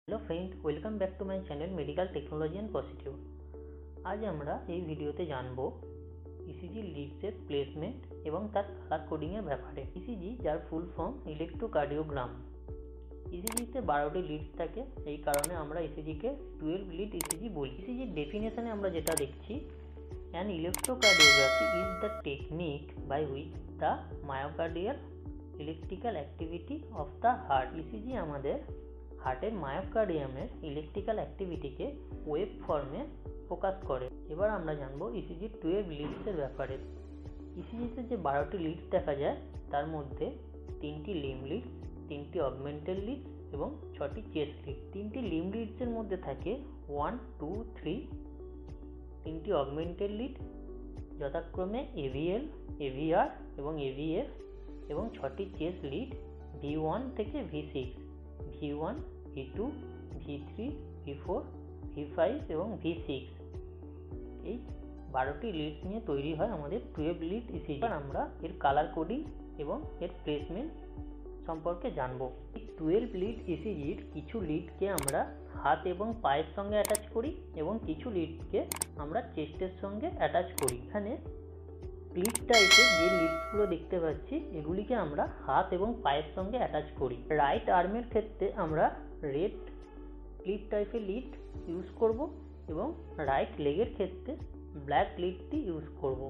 Hello friend, welcome back to my channel medical technology and positive. आज আমরা এই ভিডিওতে জানবো ইসিজি লিডসের প্লেসমেন্ট এবং তার কালার কোডিং এর ব্যাপারে। ইসিজি যার ফুল ফর্ম ইলেকট্রোকার্ডিওগ্রাম। ইসিজিতে 12টি লিডস থাকে, এই কারণে আমরা ইসিজিকে 12 লিড ইসিজি বলি। ইসিজির ডেফিনেশনে আমরা যেটা দেখছি, an electrocardiography is the technique by which the myocardial electrical activity of the heart। ECG আমাদের হার্টের মায়োকার্ডিয়ামের ইলেকট্রিক্যাল অ্যাক্টিভিটিকে ওয়েভ ফর্মে ফোকাস করে। এবার আমরা জানবো ইসিজি 12 লিডসের ব্যাপারে। ইসিজিতে যে 12টি লিডস দেখা যায়, তার মধ্যে 3টি লিম্ব লিডস, 3টি অগমেন্টেড লিডস এবং 6টি চেস্ট লিড। 3টি লিম্ব লিডসের মধ্যে থাকে 1, 2, 3। 3টি অগমেন্টেড লিড যথাক্রমে এভিএল, এভিআর এবং এভিএফ এবং 6টি চেস্ট লিড V1 থেকে V6, V1, V2, V3, V4, V5 এবং V6। এই 12টি লিডস নিয়ে তৈরি হয় আমাদের 12 লিড ইসিজি। আমরা এর কালার কোডিং এবং এর প্লেসমেন্ট সম্পর্কে জানবো। এই 12 লিড ইসিজির কিছু লিডকে আমরা হাত এবং পায়ের সঙ্গে অ্যাটাচ করি এবং কিছু লিডকে আমরা চেস্টের সঙ্গে অ্যাটাচ করি। এখানে ক্লিপ টাইপের যে লিডসগুলো দেখতে পাচ্ছি, এগুলিকে আমরা হাত এবং পায়ের সঙ্গে অ্যাটাচ করি। রাইট আর্মের ক্ষেত্রে আমরা রেড ক্লিপ টাইপের লিড ইউজ করব এবং রাইট লেগের ক্ষেত্রে ব্ল্যাক লিডটি ইউজ করব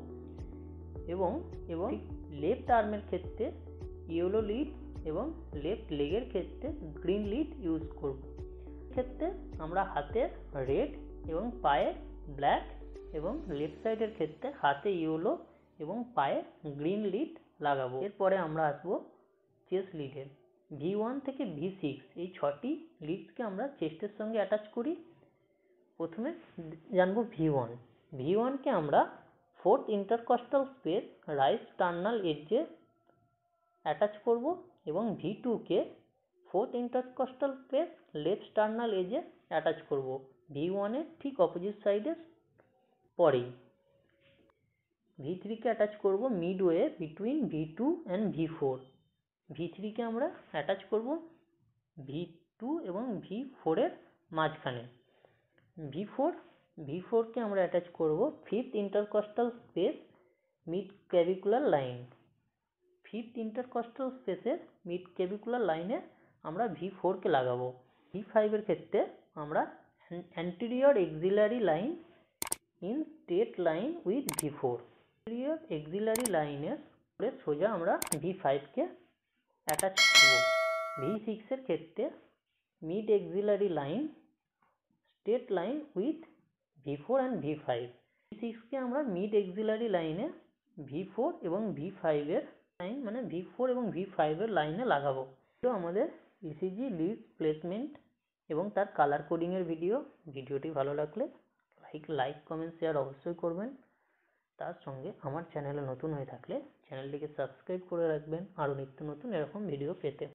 এবং লেফট আর্মের ক্ষেত্রে ইয়েলো লিড এবং লেফট লেগের ক্ষেত্রে গ্রিন লিড ইউজ করব। ক্ষেত্রে আমরা হাতে রেড এবং পায়ে ব্ল্যাক এবং লেফট সাইডের ক্ষেত্রে হাতে ইয়েলো এবং পায়ে গ্রিন লিড লাগাবো। এরপরে আমরা আসবো চেস্ট লিডের। V1 থেকে V6 এই 6টি লিডসকে আমরা চেস্টের সঙ্গে অ্যাটাচ করি। প্রথমে জানবো V1। V1কে আমরা fourth intercostal space right sternal এজে অ্যাটাচ করব এবং V2কে fourth intercostal space left sternal এজে অ্যাটাচ করব। V1 এর ঠিক অপোজিট সাইডে পরেই। V3কে অ্যাটাচ করব midway between V2 and V4। V3কে আমরা অ্যাটাচ করব V2 এবং V4 এর মাঝখানে। V4কে আমরা অ্যাটাচ করব fifth intercostal space mid clavicular line. Fifth intercostal স্পেসের মিড ক্যাভিকুলার লাইনে আমরা V4কে লাগাবো। V5 এর ক্ষেত্রে আমরা anterior axillary line in straight line with V4। Anterior axillary লাইনের সোজা আমরা V5কে অ্যাটাচ করব। V6 এর ক্ষেত্রে mid axillary line straight line with V4 and V5। V6কে আমরা মিড এক্সিলারি লাইনে V4 এবং V5 এর লাইন মানে V4 এবং V5 এর লাইনে লাগাবো। তো আমাদের ইসিজি লিড প্লেসমেন্ট এবং তার কালার কোডিং এর ভিডিওটি ভালো লাগলে লাইক কমেন্ট শেয়ার অবশ্যই করবেন। তার সঙ্গে আমার চ্যানেলে নতুন হয়ে থাকলে চ্যানেলটিকে সাবস্ক্রাইব করে রাখবেন আরও নিত্য নতুন এরকম ভিডিও পেতে।